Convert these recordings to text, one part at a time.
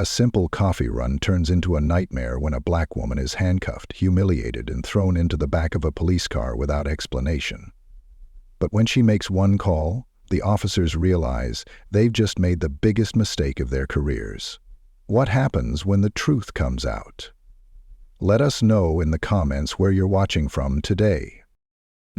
A simple coffee run turns into a nightmare when a black woman is handcuffed, humiliated, and thrown into the back of a police car without explanation. But when she makes one call, the officers realize they've just made the biggest mistake of their careers. What happens when the truth comes out? Let us know in the comments where you're watching from today.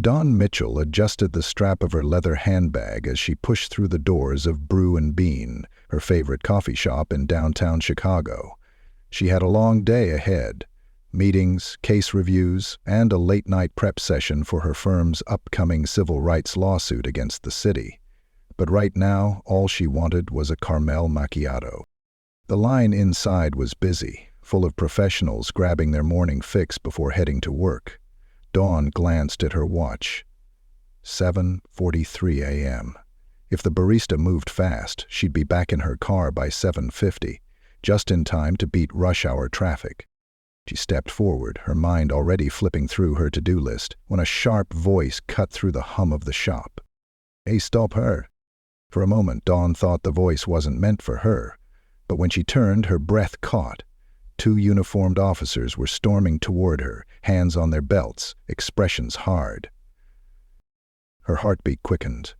Dawn Mitchell adjusted the strap of her leather handbag as she pushed through the doors of Brew and Bean, her favorite coffee shop in downtown Chicago. She had a long day ahead: meetings, case reviews, and a late-night prep session for her firm's upcoming civil rights lawsuit against the city. But right now, all she wanted was a caramel macchiato. The line inside was busy, full of professionals grabbing their morning fix before heading to work. Dawn glanced at her watch. 7:43 a.m. If the barista moved fast, she'd be back in her car by 7:50, just in time to beat rush hour traffic. She stepped forward, her mind already flipping through her to-do list, when a sharp voice cut through the hum of the shop. "Hey, stop her!" For a moment, Dawn thought the voice wasn't meant for her, but when she turned, her breath caught. 2 uniformed officers were storming toward her, hands on their belts, expressions hard. Her heartbeat quickened.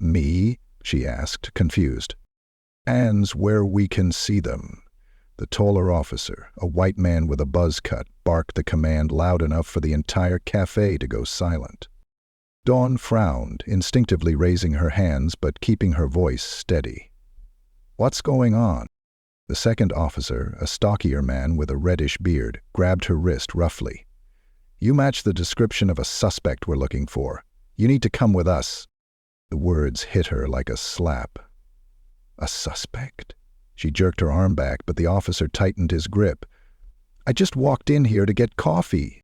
"Me?" she asked, confused. "Hands where we can see them." The taller officer, a white man with a buzz cut, barked the command loud enough for the entire cafe to go silent. Dawn frowned, instinctively raising her hands but keeping her voice steady. "What's going on?" The second officer, a stockier man with a reddish beard, grabbed her wrist roughly. "You match the description of a suspect we're looking for. You need to come with us." The words hit her like a slap. A suspect? She jerked her arm back, but the officer tightened his grip. "I just walked in here to get coffee."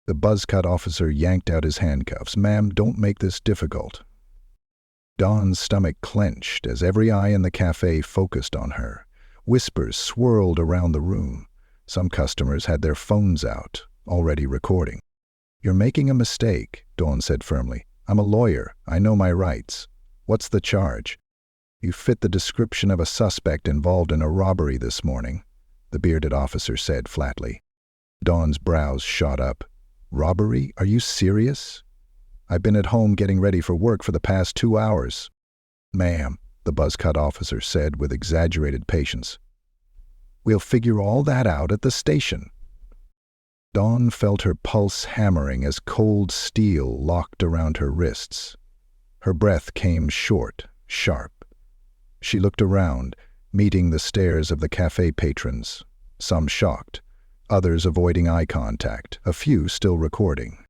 The buzz-cut officer yanked out his handcuffs. "Ma'am, don't make this difficult." Dawn's stomach clenched as every eye in the cafe focused on her. Whispers swirled around the room. Some customers had their phones out, already recording. "You're making a mistake," Dawn said firmly. "I'm a lawyer. I know my rights. What's the charge?" "You fit the description of a suspect involved in a robbery this morning," the bearded officer said flatly. Dawn's brows shot up. "Robbery? Are you serious? I've been at home getting ready for work for the past 2 hours." "Ma'am," the buzz-cut officer said with exaggerated patience, "we'll figure all that out at the station." Dawn felt her pulse hammering as cold steel locked around her wrists. Her breath came short, sharp. She looked around, meeting the stares of the cafe patrons, some shocked, others avoiding eye contact, a few still recording.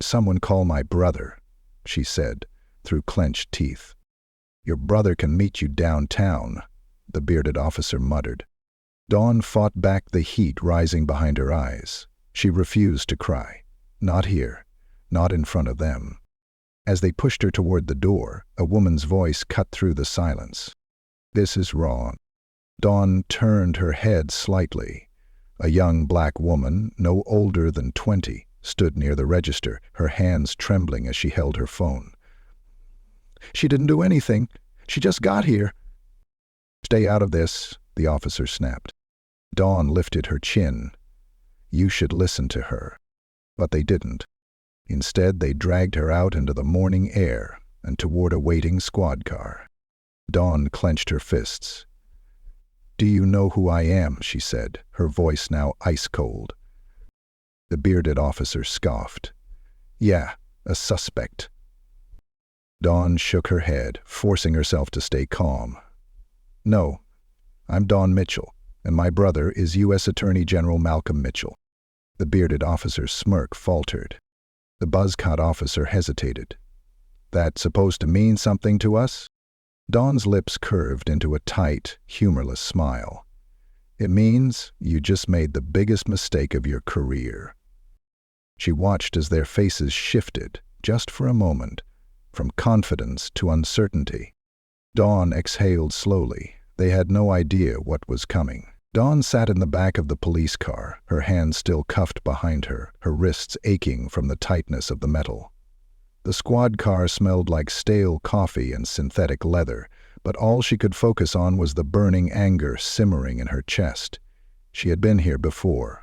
"Someone call my brother," she said, through clenched teeth. "Your brother can meet you downtown," the bearded officer muttered. Dawn fought back the heat rising behind her eyes. She refused to cry. Not here. Not in front of them. As they pushed her toward the door, a woman's voice cut through the silence. "This is wrong." Dawn turned her head slightly. A young black woman, no older than 20, stood near the register, her hands trembling as she held her phone. "She didn't do anything. She just got here." "Stay out of this," the officer snapped. Dawn lifted her chin. You should listen to her. But they didn't. Instead, they dragged her out into the morning air and toward a waiting squad car. Dawn clenched her fists. "Do you know who I am?" she said, her voice now ice-cold. The bearded officer scoffed. "Yeah, a suspect." Dawn shook her head, forcing herself to stay calm. "No, I'm Dawn Mitchell, and my brother is U.S. Attorney General Malcolm Mitchell." The bearded officer's smirk faltered. The buzz-cut officer hesitated. "That supposed to mean something to us?" Dawn's lips curved into a tight, humorless smile. "It means you just made the biggest mistake of your career." She watched as their faces shifted, just for a moment, from confidence to uncertainty. Dawn exhaled slowly. They had no idea what was coming. Dawn sat in the back of the police car, her hands still cuffed behind her, her wrists aching from the tightness of the metal. The squad car smelled like stale coffee and synthetic leather, but all she could focus on was the burning anger simmering in her chest. She had been here before.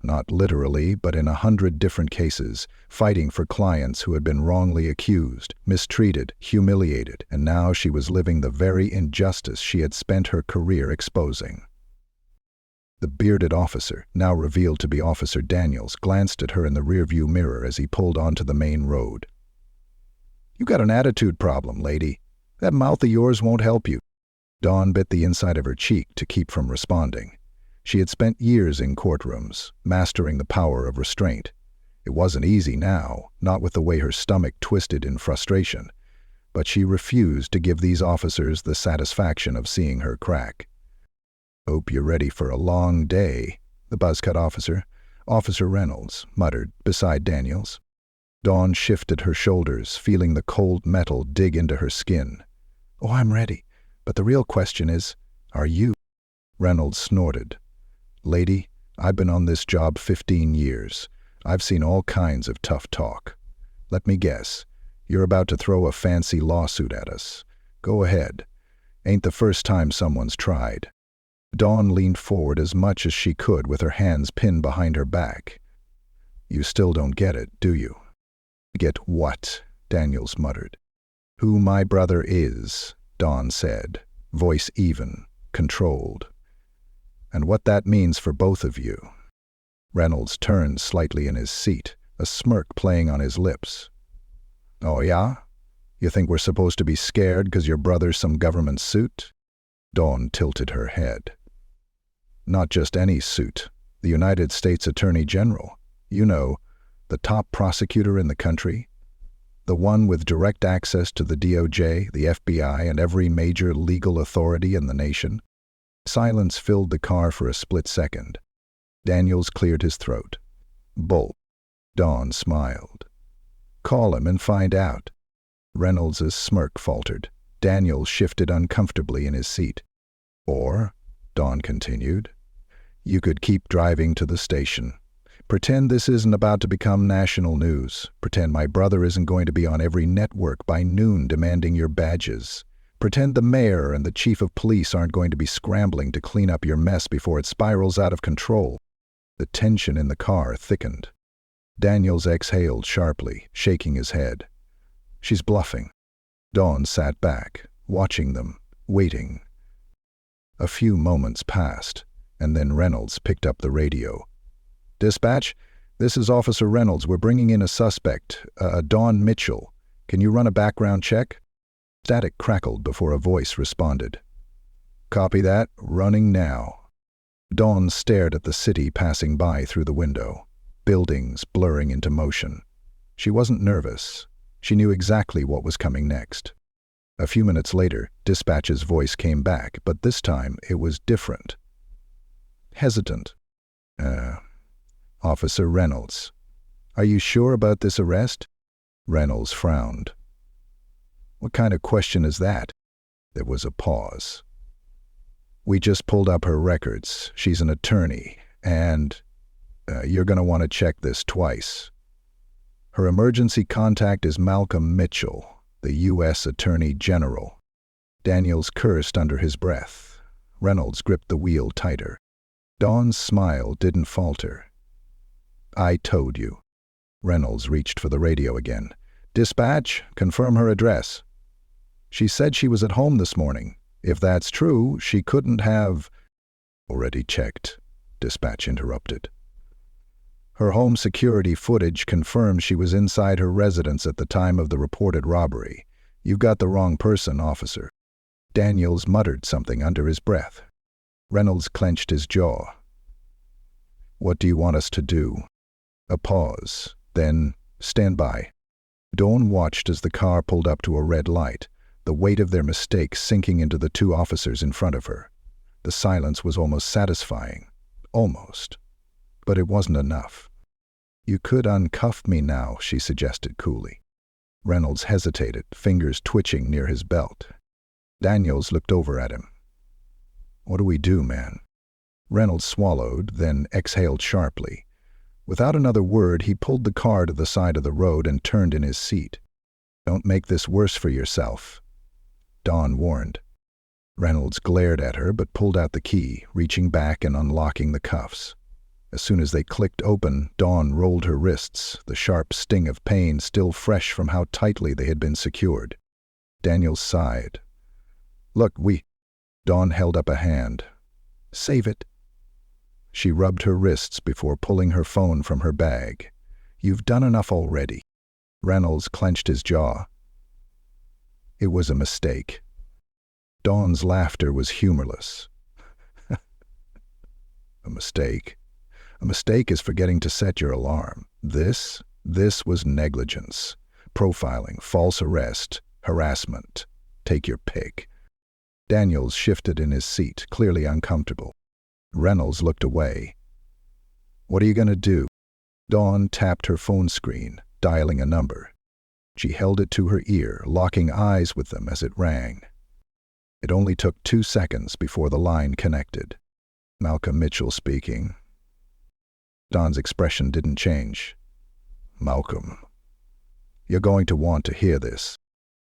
Not literally, but in 100 different cases, fighting for clients who had been wrongly accused, mistreated, humiliated, and now she was living the very injustice she had spent her career exposing. The bearded officer, now revealed to be Officer Daniels, glanced at her in the rearview mirror as he pulled onto the main road. "You got an attitude problem, lady. That mouth of yours won't help you." Dawn bit the inside of her cheek to keep from responding. She had spent years in courtrooms, mastering the power of restraint. It wasn't easy now, not with the way her stomach twisted in frustration, but she refused to give these officers the satisfaction of seeing her crack. "Hope you're ready for a long day," the buzzcut officer, Officer Reynolds, muttered beside Daniels. Dawn shifted her shoulders, feeling the cold metal dig into her skin. "Oh, I'm ready, but the real question is, are you?" Reynolds snorted. "Lady, I've been on this job 15 years. I've seen all kinds of tough talk. Let me guess, you're about to throw a fancy lawsuit at us. Go ahead. Ain't the first time someone's tried." Dawn leaned forward as much as she could with her hands pinned behind her back. "You still don't get it, do you?" "Get what?" Daniels muttered. "Who my brother is," Dawn said, voice even, controlled. "And what that means for both of you." Reynolds turned slightly in his seat, a smirk playing on his lips. "Oh yeah? You think we're supposed to be scared because your brother's some government suit?" Dawn tilted her head. "Not just any suit. The United States Attorney General. You know, the top prosecutor in the country. The one with direct access to the DOJ, the FBI, and every major legal authority in the nation." Silence filled the car for a split second. Daniels cleared his throat. "Bull." Dawn smiled. "Call him and find out." Reynolds' smirk faltered. Daniels shifted uncomfortably in his seat. "Or," Dawn continued, "you could keep driving to the station. Pretend this isn't about to become national news. Pretend my brother isn't going to be on every network by noon demanding your badges. Pretend the mayor and the chief of police aren't going to be scrambling to clean up your mess before it spirals out of control." The tension in the car thickened. Daniels exhaled sharply, shaking his head. "She's bluffing." Dawn sat back, watching them, waiting. A few moments passed, and then Reynolds picked up the radio. "Dispatch, this is Officer Reynolds. We're bringing in a suspect, Dawn Mitchell. Can you run a background check?" Static crackled before a voice responded. "Copy that. Running now." Dawn stared at the city passing by through the window, buildings blurring into motion. She wasn't nervous. She knew exactly what was coming next. A few minutes later, Dispatch's voice came back, but this time it was different. Hesitant. "Officer Reynolds. Are you sure about this arrest?" Reynolds frowned. "What kind of question is that?" There was a pause. "We just pulled up her records. She's an attorney, and you're going to want to check this twice. Her emergency contact is Malcolm Mitchell, the U.S. Attorney General." Daniels cursed under his breath. Reynolds gripped the wheel tighter. Dawn's smile didn't falter. "I told you." Reynolds reached for the radio again. "Dispatch, confirm her address." "She said she was at home this morning. If that's true, she couldn't have—" "Already checked," Dispatch interrupted. "Her home security footage confirms she was inside her residence at the time of the reported robbery. You've got the wrong person, officer." Daniels muttered something under his breath. Reynolds clenched his jaw. "What do you want us to do?" A pause, then, "Stand by." Dawn watched as the car pulled up to a red light, the weight of their mistake sinking into the two officers in front of her. The silence was almost satisfying. Almost. But it wasn't enough. "You could uncuff me now," she suggested coolly. Reynolds hesitated, fingers twitching near his belt. Daniels looked over at him. "What do we do, man?" Reynolds swallowed, then exhaled sharply. Without another word, he pulled the car to the side of the road and turned in his seat. "Don't make this worse for yourself," Dawn warned. Reynolds glared at her but pulled out the key, reaching back and unlocking the cuffs. As soon as they clicked open, Dawn rolled her wrists, the sharp sting of pain still fresh from how tightly they had been secured. Daniels sighed. "Look, Dawn held up a hand. "Save it." She rubbed her wrists before pulling her phone from her bag. "You've done enough already." Reynolds clenched his jaw. It was a mistake. Dawn's laughter was humorless. A mistake? A mistake is forgetting to set your alarm. This was negligence. Profiling, false arrest, harassment. Take your pick. Daniels shifted in his seat, clearly uncomfortable. Reynolds looked away. "What are you going to do?" Dawn tapped her phone screen, dialing a number. She held it to her ear, locking eyes with them as it rang. It only took 2 seconds before the line connected. "Malcolm Mitchell speaking." Dawn's expression didn't change. "Malcolm, you're going to want to hear this."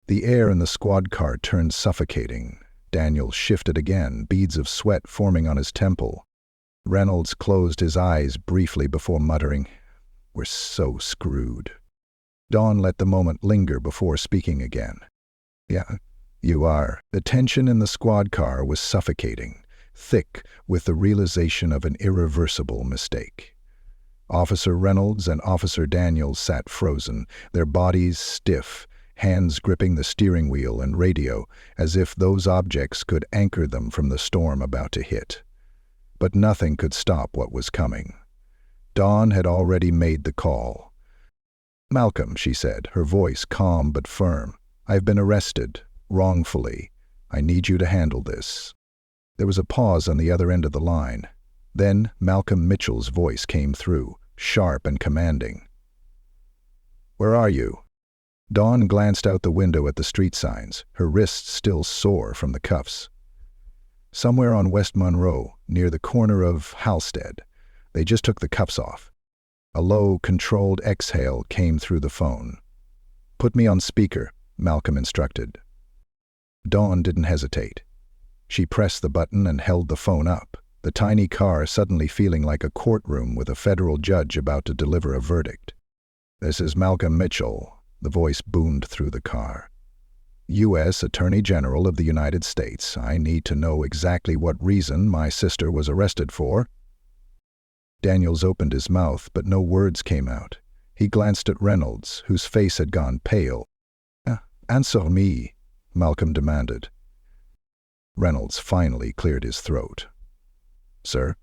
The air in the squad car turned suffocating. Daniels shifted again, beads of sweat forming on his temple. Reynolds closed his eyes briefly before muttering, "We're so screwed." Dawn let the moment linger before speaking again. "Yeah, you are." The tension in the squad car was suffocating, thick with the realization of an irreversible mistake. Officer Reynolds and Officer Daniels sat frozen, their bodies stiff, hands gripping the steering wheel and radio as if those objects could anchor them from the storm about to hit. But nothing could stop what was coming. Dawn had already made the call. "Malcolm," she said, her voice calm but firm, "I've been arrested, wrongfully. I need you to handle this." There was a pause on the other end of the line. Then Malcolm Mitchell's voice came through, sharp and commanding. "Where are you?" Dawn glanced out the window at the street signs, her wrists still sore from the cuffs. "Somewhere on West Monroe, near the corner of Halstead. They just took the cuffs off." A low, controlled exhale came through the phone. "Put me on speaker," Malcolm instructed. Dawn didn't hesitate. She pressed the button and held the phone up, the tiny car suddenly feeling like a courtroom with a federal judge about to deliver a verdict. "This is Malcolm Mitchell," the voice boomed through the car. "U.S. Attorney General of the United States. I need to know exactly what reason my sister was arrested for." Daniels opened his mouth, but no words came out. He glanced at Reynolds, whose face had gone pale. "Answer me," Malcolm demanded. Reynolds finally cleared his throat. "Sir?"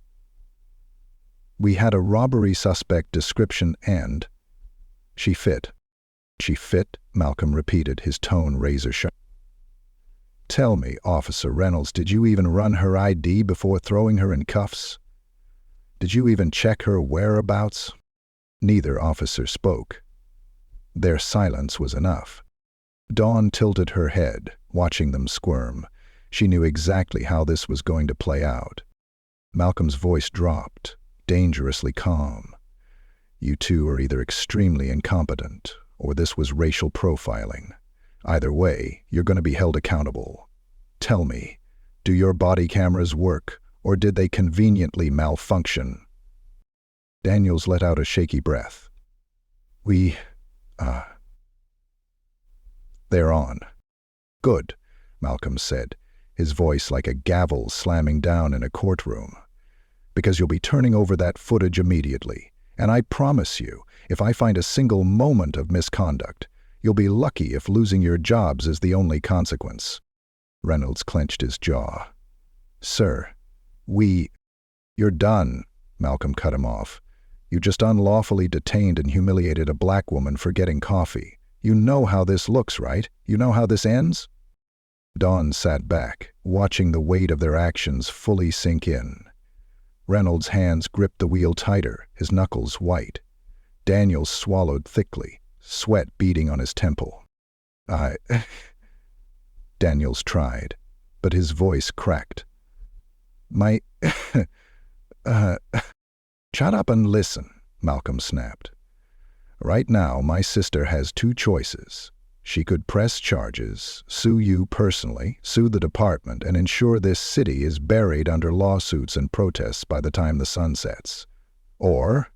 "We had a robbery suspect description and—" "She fit." "She fit?" Malcolm repeated, his tone razor-sharp. "Tell me, Officer Reynolds, did you even run her ID before throwing her in cuffs? Did you even check her whereabouts?" Neither officer spoke. Their silence was enough. Dawn tilted her head, watching them squirm. She knew exactly how this was going to play out. Malcolm's voice dropped, dangerously calm. "You two are either extremely incompetent, or this was racial profiling. Either way, you're going to be held accountable. Tell me, do your body cameras work, or did they conveniently malfunction?" Daniels let out a shaky breath. "They're on." "Good," Malcolm said, his voice like a gavel slamming down in a courtroom. "Because you'll be turning over that footage immediately. And I promise you, if I find a single moment of misconduct, you'll be lucky if losing your jobs is the only consequence." Reynolds clenched his jaw. "Sir, You're done," Malcolm cut him off. "You just unlawfully detained and humiliated a black woman for getting coffee. You know how this looks, right? You know how this ends?" Dawn sat back, watching the weight of their actions fully sink in. Reynolds' hands gripped the wheel tighter, his knuckles white. Daniels swallowed thickly, sweat beading on his temple. Daniels tried, but his voice cracked. "Shut up and listen," Malcolm snapped. "Right now, my sister has 2 choices. She could press charges, sue you personally, sue the department, and ensure this city is buried under lawsuits and protests by the time the sun sets. Or,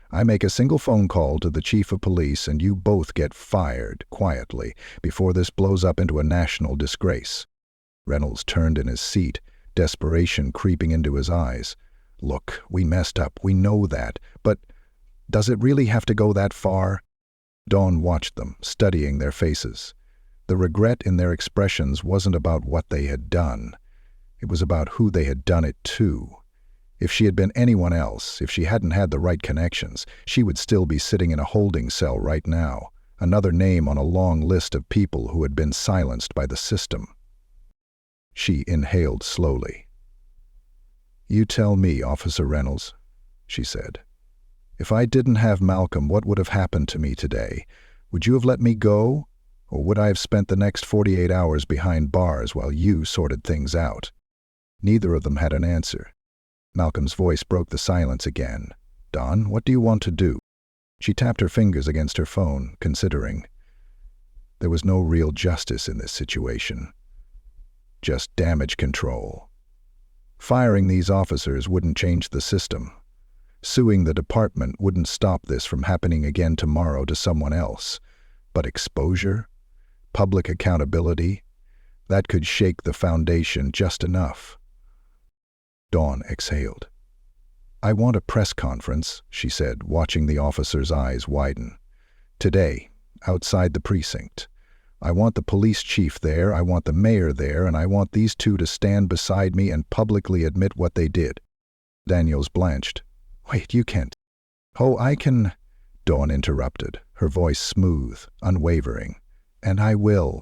I make a single phone call to the chief of police and you both get fired quietly before this blows up into a national disgrace. Reynolds turned in his seat, desperation creeping into his eyes. Look, we messed up, we know that, but does it really have to go that far? Dawn watched them, studying their faces. The regret in their expressions wasn't about what they had done. It was about who they had done it to. If she had been anyone else, if she hadn't had the right connections, she would still be sitting in a holding cell right now, another name on a long list of people who had been silenced by the system. She inhaled slowly. "You tell me, Officer Reynolds," she said. "If I didn't have Malcolm, what would have happened to me today? Would you have let me go? Or would I have spent the next 48 hours behind bars while you sorted things out?" Neither of them had an answer. Malcolm's voice broke the silence again. "Dawn, what do you want to do?" She tapped her fingers against her phone, considering. There was no real justice in this situation. Just damage control. Firing these officers wouldn't change the system. Suing the department wouldn't stop this from happening again tomorrow to someone else. But exposure, public accountability, that could shake the foundation just enough. Dawn exhaled. "I want a press conference," she said, watching the officer's eyes widen. "Today, outside the precinct. I want the police chief there, I want the mayor there, and I want these two to stand beside me and publicly admit what they did." Daniels blanched. "Wait, you can't." "Oh, I can," Dawn interrupted, her voice smooth, unwavering. "And I will."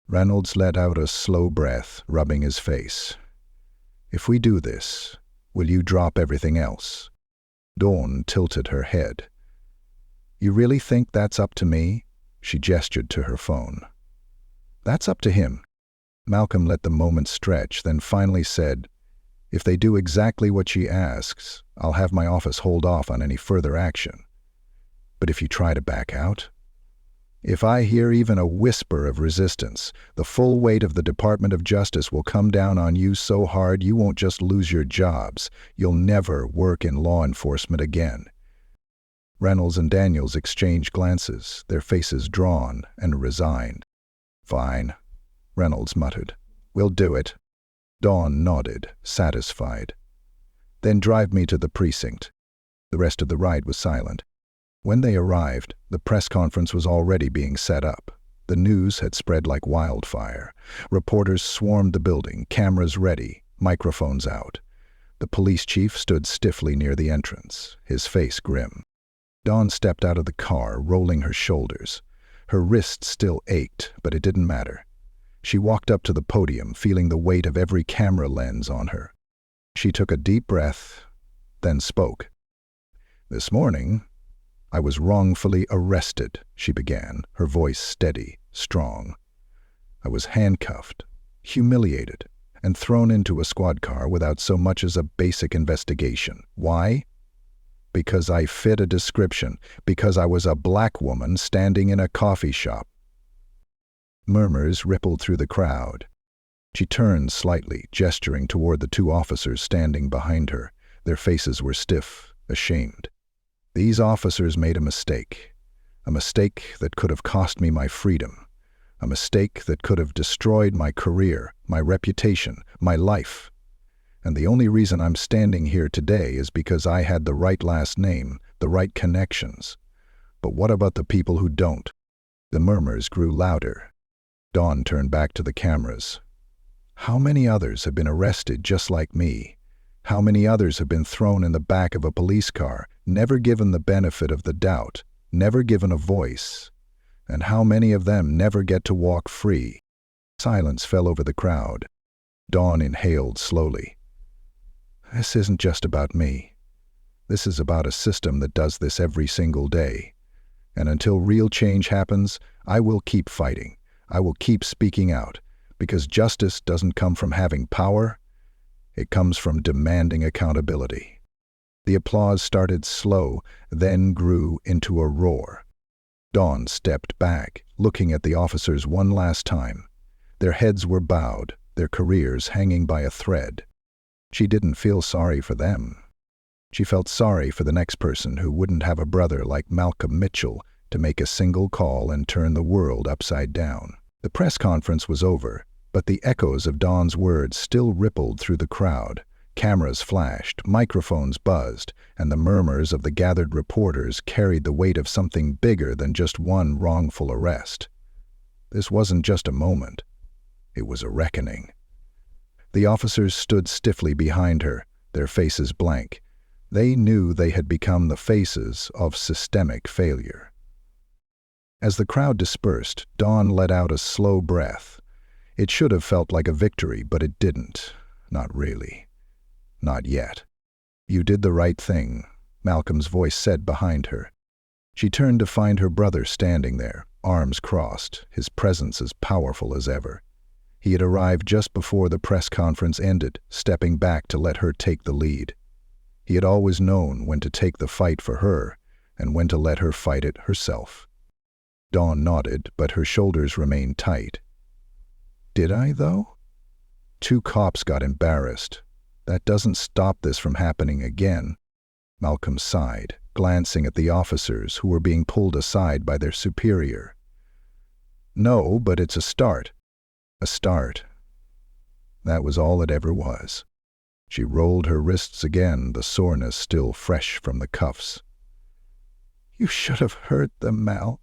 Reynolds let out a slow breath, rubbing his face. "If we do this, will you drop everything else?" Dawn tilted her head. "You really think that's up to me?" She gestured to her phone. "That's up to him." Malcolm let the moment stretch, then finally said, "If they do exactly what she asks, I'll have my office hold off on any further action. But if you try to back out? If I hear even a whisper of resistance, the full weight of the Department of Justice will come down on you so hard you won't just lose your jobs, you'll never work in law enforcement again." Reynolds and Daniels exchanged glances, their faces drawn and resigned. "Fine," Reynolds muttered. "We'll do it." Dawn nodded, satisfied. "Then drive me to the precinct." The rest of the ride was silent. When they arrived, the press conference was already being set up. The news had spread like wildfire. Reporters swarmed the building, cameras ready, microphones out. The police chief stood stiffly near the entrance, his face grim. Dawn stepped out of the car, rolling her shoulders. Her wrists still ached, but it didn't matter. She walked up to the podium, feeling the weight of every camera lens on her. She took a deep breath, then spoke. "This morning, I was wrongfully arrested," she began, her voice steady, strong. "I was handcuffed, humiliated, and thrown into a squad car without so much as a basic investigation. Why? Because I fit a description, because I was a black woman standing in a coffee shop." Murmurs rippled through the crowd. She turned slightly, gesturing toward the two officers standing behind her. Their faces were stiff, ashamed. "These officers made a mistake that could have cost me my freedom, a mistake that could have destroyed my career, my reputation, my life. And the only reason I'm standing here today is because I had the right last name, the right connections. But what about the people who don't?" The murmurs grew louder. Dawn turned back to the cameras. "How many others have been arrested just like me? How many others have been thrown in the back of a police car, never given the benefit of the doubt, never given a voice? And how many of them never get to walk free?" Silence fell over the crowd. Dawn inhaled slowly. "This isn't just about me. This is about a system that does this every single day. And until real change happens, I will keep fighting. I will keep speaking out, because justice doesn't come from having power. It comes from demanding accountability." The applause started slow, then grew into a roar. Dawn stepped back, looking at the officers one last time. Their heads were bowed, their careers hanging by a thread. She didn't feel sorry for them. She felt sorry for the next person who wouldn't have a brother like Malcolm Mitchell to make a single call and turn the world upside down. The press conference was over, but the echoes of Dawn's words still rippled through the crowd. Cameras flashed, microphones buzzed, and the murmurs of the gathered reporters carried the weight of something bigger than just one wrongful arrest. This wasn't just a moment. It was a reckoning. The officers stood stiffly behind her, their faces blank. They knew they had become the faces of systemic failure. As the crowd dispersed, Dawn let out a slow breath. It should have felt like a victory, but it didn't. Not really. Not yet. "You did the right thing," Malcolm's voice said behind her. She turned to find her brother standing there, arms crossed, his presence as powerful as ever. He had arrived just before the press conference ended, stepping back to let her take the lead. He had always known when to take the fight for her and when to let her fight it herself. Dawn nodded, but her shoulders remained tight. "Did I, though?" "2 cops got embarrassed. That doesn't stop this from happening again." Malcolm sighed, glancing at the officers who were being pulled aside by their superior. "No, but it's a start." A start. That was all it ever was. She rolled her wrists again, the soreness still fresh from the cuffs. "You should have hurt them, Mal.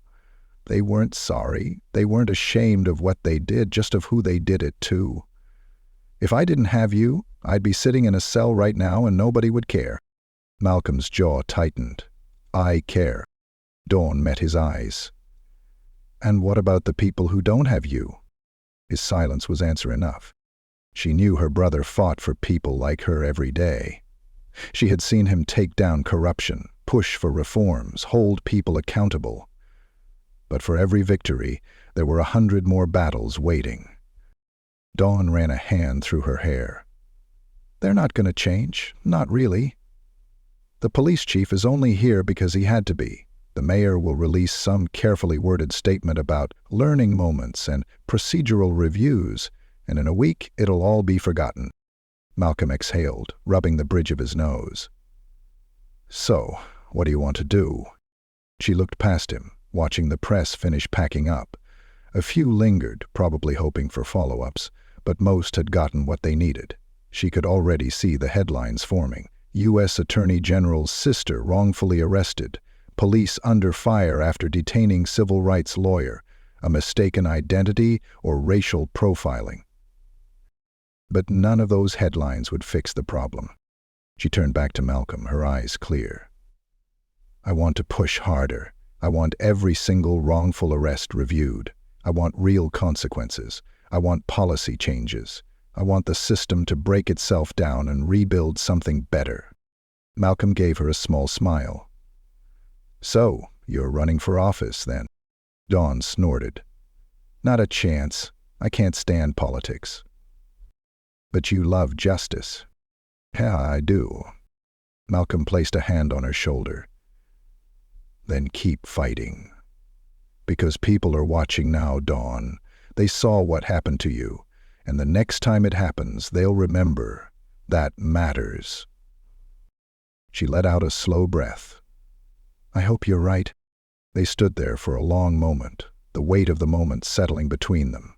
They weren't sorry. They weren't ashamed of what they did, just of who they did it to. If I didn't have you, I'd be sitting in a cell right now and nobody would care." Malcolm's jaw tightened. "I care." Dawn met his eyes. "And what about the people who don't have you?" His silence was answer enough. She knew her brother fought for people like her every day. She had seen him take down corruption, push for reforms, hold people accountable. But for every victory, there were 100 more battles waiting. Dawn ran a hand through her hair. "They're not going to change, not really. The police chief is only here because he had to be. The mayor will release some carefully worded statement about learning moments and procedural reviews, and in a week it'll all be forgotten." Malcolm exhaled, rubbing the bridge of his nose. "So, what do you want to do?" She looked past him, watching the press finish packing up. A few lingered, probably hoping for follow-ups, but most had gotten what they needed. She could already see the headlines forming. U.S. Attorney General's sister wrongfully arrested. Police under fire after detaining civil rights lawyer. A mistaken identity or racial profiling. But none of those headlines would fix the problem. She turned back to Malcolm, her eyes clear. "I want to push harder. I want every single wrongful arrest reviewed. I want real consequences. I want policy changes. I want the system to break itself down and rebuild something better." Malcolm gave her a small smile. "So, you're running for office, then?" Dawn snorted. "Not a chance. I can't stand politics." "But you love justice." "Yeah, I do." Malcolm placed a hand on her shoulder. "Then keep fighting. Because people are watching now, Dawn. They saw what happened to you, and the next time it happens, they'll remember. That matters." She let out a slow breath. "I hope you're right." They stood there for a long moment, the weight of the moment settling between them.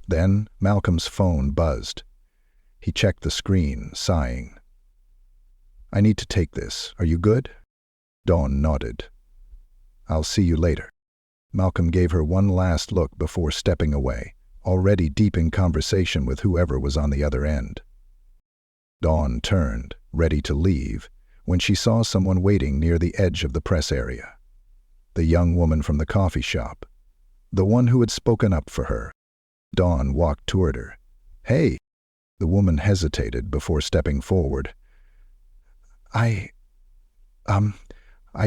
Then Malcolm's phone buzzed. He checked the screen, sighing. "I need to take this. Are you good?" Dawn nodded. "I'll see you later." Malcolm gave her one last look before stepping away, already deep in conversation with whoever was on the other end. Dawn turned, ready to leave, when she saw someone waiting near the edge of the press area. The young woman from the coffee shop. The one who had spoken up for her. Dawn walked toward her. "Hey!" The woman hesitated before stepping forward. I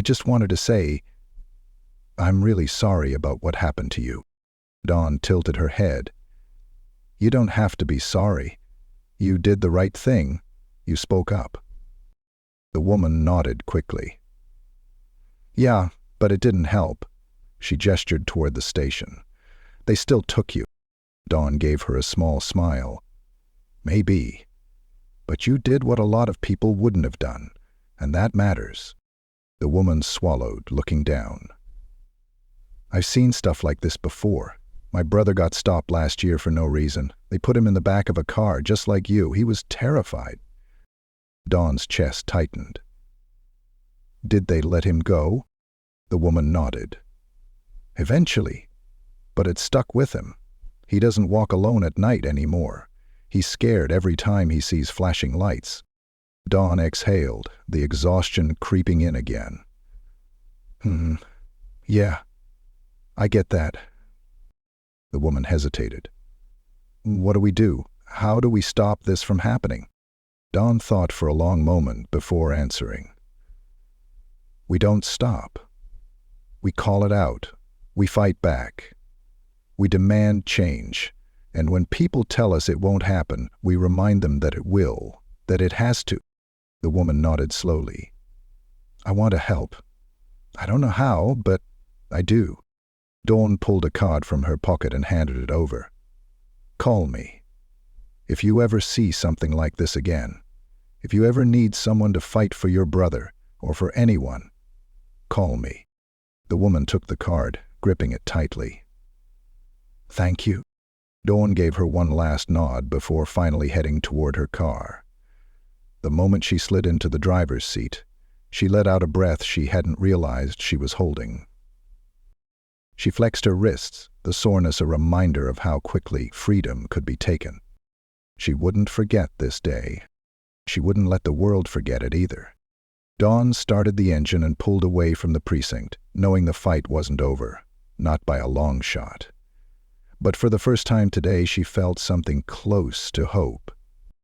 just wanted to say, I'm really sorry about what happened to you." Dawn tilted her head. "You don't have to be sorry. You did the right thing. You spoke up." The woman nodded quickly. "Yeah, but it didn't help. She gestured toward the station. They still took you. Dawn gave her a small smile. Maybe. But you did what a lot of people wouldn't have done, and that matters. The woman swallowed, looking down. I've seen stuff like this before. My brother got stopped last year for no reason. They put him in the back of a car, just like you. He was terrified. Dawn's chest tightened. Did they let him go? The woman nodded. Eventually. But it stuck with him. He doesn't walk alone at night anymore. He's scared every time he sees flashing lights. Dawn exhaled, the exhaustion creeping in again. Yeah, I get that. The woman hesitated. What do we do? How do we stop this from happening? Dawn thought for a long moment before answering. We don't stop. We call it out. We fight back. We demand change. And when people tell us it won't happen, we remind them that it will, that it has to. The woman nodded slowly. I want to help. I don't know how, but I do. Dawn pulled a card from her pocket and handed it over. Call me. If you ever see something like this again, if you ever need someone to fight for your brother, or for anyone, call me. The woman took the card, gripping it tightly. Thank you. Dawn gave her one last nod before finally heading toward her car. The moment she slid into the driver's seat, she let out a breath she hadn't realized she was holding. She flexed her wrists, the soreness a reminder of how quickly freedom could be taken. She wouldn't forget this day. She wouldn't let the world forget it either. Dawn started the engine and pulled away from the precinct, knowing the fight wasn't over, not by a long shot. But for the first time today, she felt something close to hope.